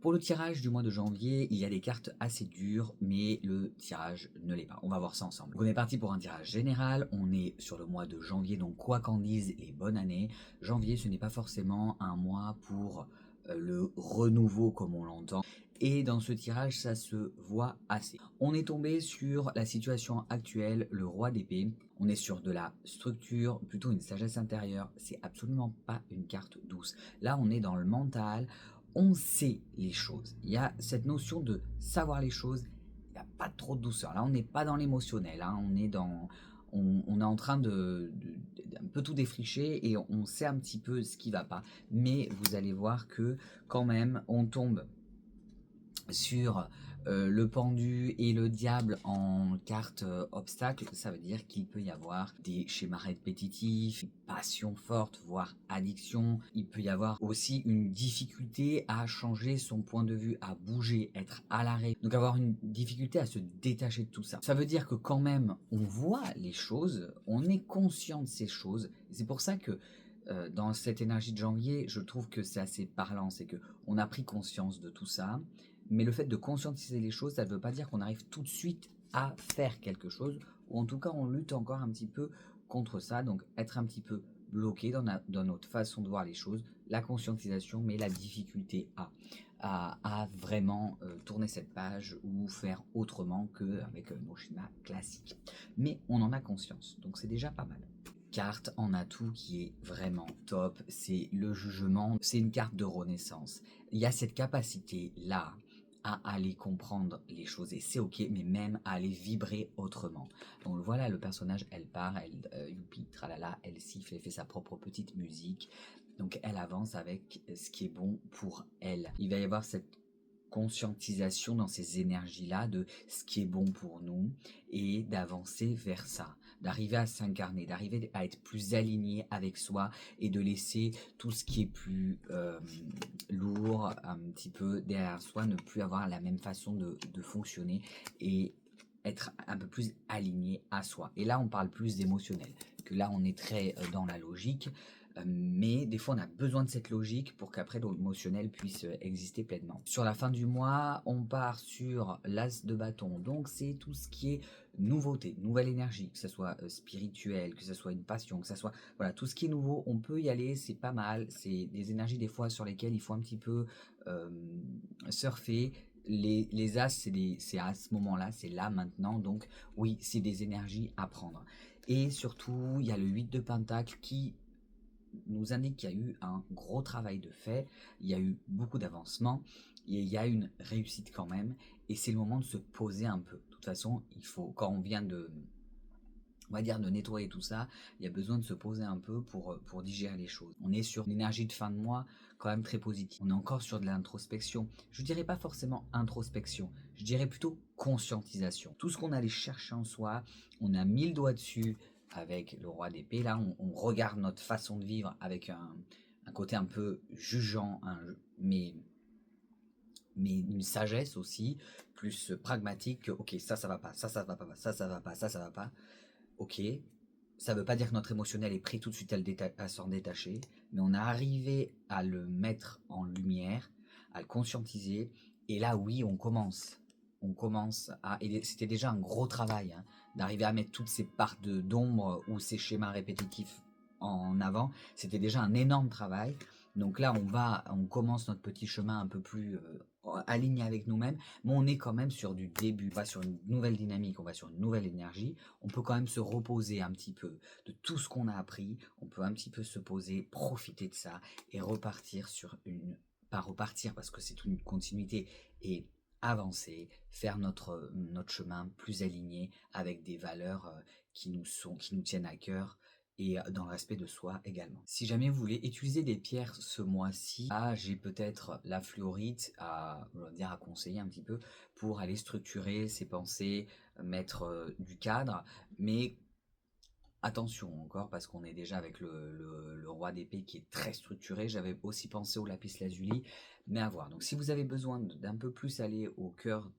Pour le tirage du mois de janvier, il y a des cartes assez dures, mais le tirage ne l'est pas. On va voir ça ensemble. Donc on est parti pour un tirage général, on est sur le mois de janvier, donc quoi qu'en disent les bonnes années, janvier ce n'est pas forcément un mois pour le renouveau comme on l'entend. Et dans ce tirage, ça se voit assez. On est tombé sur la situation actuelle, le roi d'épée. On est sur de la structure, plutôt une sagesse intérieure. C'est absolument pas une carte douce. Là, on est dans le mental. On sait les choses. Il y a cette notion de savoir les choses. Il n'y a pas trop de douceur. Là, on n'est pas dans l'émotionnel. Hein. On est en train un peu tout défricher et on sait un petit peu ce qui va pas. Mais vous allez voir que quand même, on tombe sur le pendu et le diable en carte obstacle. Ça veut dire qu'il peut y avoir des schémas répétitifs, une passion forte, voire addiction. Il peut y avoir aussi une difficulté à changer son point de vue, à bouger, être à l'arrêt. Donc avoir une difficulté à se détacher de tout ça. Ça veut dire que quand même on voit les choses, on est conscient de ces choses. C'est pour ça que dans cette énergie de janvier, je trouve que c'est assez parlant, c'est que on a pris conscience de tout ça, mais le fait de conscientiser les choses, ça ne veut pas dire qu'on arrive tout de suite à faire quelque chose, ou en tout cas on lutte encore un petit peu contre ça, donc être un petit peu bloqué dans notre façon de voir les choses, la conscientisation, mais la difficulté à vraiment tourner cette page ou faire autrement qu'avec nos schémas classiques. Mais on en a conscience, donc c'est déjà pas mal. Carte en atout qui est vraiment top, c'est le jugement, c'est une carte de renaissance. Il y a cette capacité là à aller comprendre les choses et c'est ok, mais même à aller vibrer autrement. Donc voilà, le personnage, elle part, youpi, tralala, elle siffle, elle fait sa propre petite musique. Donc elle avance avec ce qui est bon pour elle. Il va y avoir cette conscientisation dans ces énergies-là de ce qui est bon pour nous et d'avancer vers ça, d'arriver à s'incarner, d'arriver à être plus aligné avec soi et de laisser tout ce qui est plus lourd un petit peu derrière soi, ne plus avoir la même façon de fonctionner et être un peu plus aligné à soi. Et là, on parle plus d'émotionnel, que là, on est très dans la logique, mais des fois, on a besoin de cette logique pour qu'après, l'émotionnel puisse exister pleinement. Sur la fin du mois, on part sur l'as de bâton, donc c'est tout ce qui est nouveauté, nouvelle énergie, que ce soit spirituel, que ce soit une passion, que ce soit voilà, tout ce qui est nouveau, on peut y aller, c'est pas mal, c'est des énergies des fois sur lesquelles il faut un petit peu surfer. Les as, c'est à ce moment-là, c'est là maintenant, donc oui, c'est des énergies à prendre. Et surtout, il y a le 8 de Pentacle qui nous indique qu'il y a eu un gros travail de fait, il y a eu beaucoup d'avancement, il y a une réussite quand même, et c'est le moment de se poser un peu. De toute façon, il faut, quand on vient on va dire de nettoyer tout ça, il y a besoin de se poser un peu pour digérer les choses. On est sur une énergie de fin de mois quand même très positive. On est encore sur de l'introspection. Je dirais pas forcément introspection, je dirais plutôt conscientisation. Tout ce qu'on allait chercher en soi, on a mis le doigt dessus avec le roi d'épée. Là, on regarde notre façon de vivre avec un côté un peu jugeant, mais une sagesse aussi, plus pragmatique que, ok, ça va pas, ça va pas, ça va pas, ça va pas. Ok, ça veut pas dire que notre émotionnel est prêt tout de suite à s'en détacher, mais on a arrivé à le mettre en lumière, à le conscientiser, et là oui, on commence. Et c'était déjà un gros travail hein, d'arriver à mettre toutes ces parts d'ombre ou ces schémas répétitifs en avant. C'était déjà un énorme travail. Donc là, on commence notre petit chemin un peu plus aligné avec nous-mêmes, mais on est quand même sur du début. On va sur une nouvelle dynamique, on va sur une nouvelle énergie. On peut quand même se reposer un petit peu de tout ce qu'on a appris. On peut un petit peu se poser, profiter de ça et repartir sur pas repartir parce que c'est une continuité et avancer, faire notre chemin plus aligné avec des valeurs qui nous tiennent à cœur et dans le respect de soi également. Si jamais vous voulez utiliser des pierres ce mois-ci, j'ai peut-être la fluorite à conseiller un petit peu pour aller structurer ses pensées, mettre du cadre, mais attention encore parce qu'on est déjà avec le roi d'épée qui est très structuré. J'avais aussi pensé au lapis lazuli, mais à voir. Donc si vous avez besoin d'un peu plus aller au cœur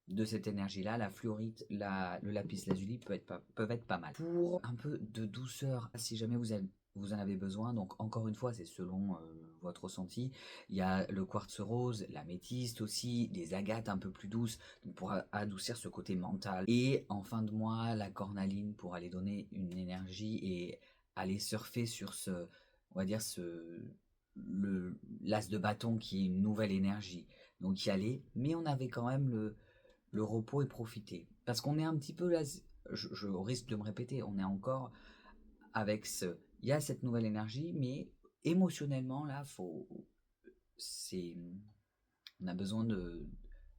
de cette énergie-là, la fluorite, le lapis lazuli peuvent être pas mal. Pour un peu de douceur, si jamais vous êtes vous en avez besoin. Donc encore une fois, c'est selon votre ressenti. Il y a le quartz rose, l'améthyste aussi, des agates un peu plus douces donc pour adoucir ce côté mental. Et en fin de mois, la cornaline pour aller donner une énergie et aller surfer sur ce, on va dire l'as de bâton qui est une nouvelle énergie. Donc y aller, mais on avait quand même le repos et profiter. Parce qu'on est un petit peu là, je risque de me répéter, on est encore avec il y a cette nouvelle énergie, mais émotionnellement là, c'est, on a besoin de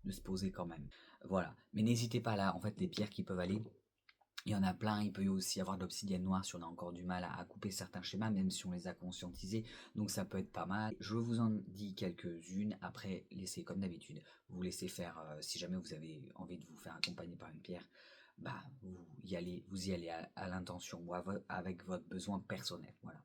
se poser quand même. Voilà. Mais n'hésitez pas là, en fait, les pierres qui peuvent aller. Il y en a plein, il peut y aussi avoir de l'obsidienne noire si on a encore du mal à couper certains schémas, même si on les a conscientisés, donc ça peut être pas mal. Je vous en dis quelques-unes, après laissez comme d'habitude, vous laissez faire, si jamais vous avez envie de vous faire accompagner par une pierre, bah vous y allez à l'intention ou avec votre besoin personnel, voilà.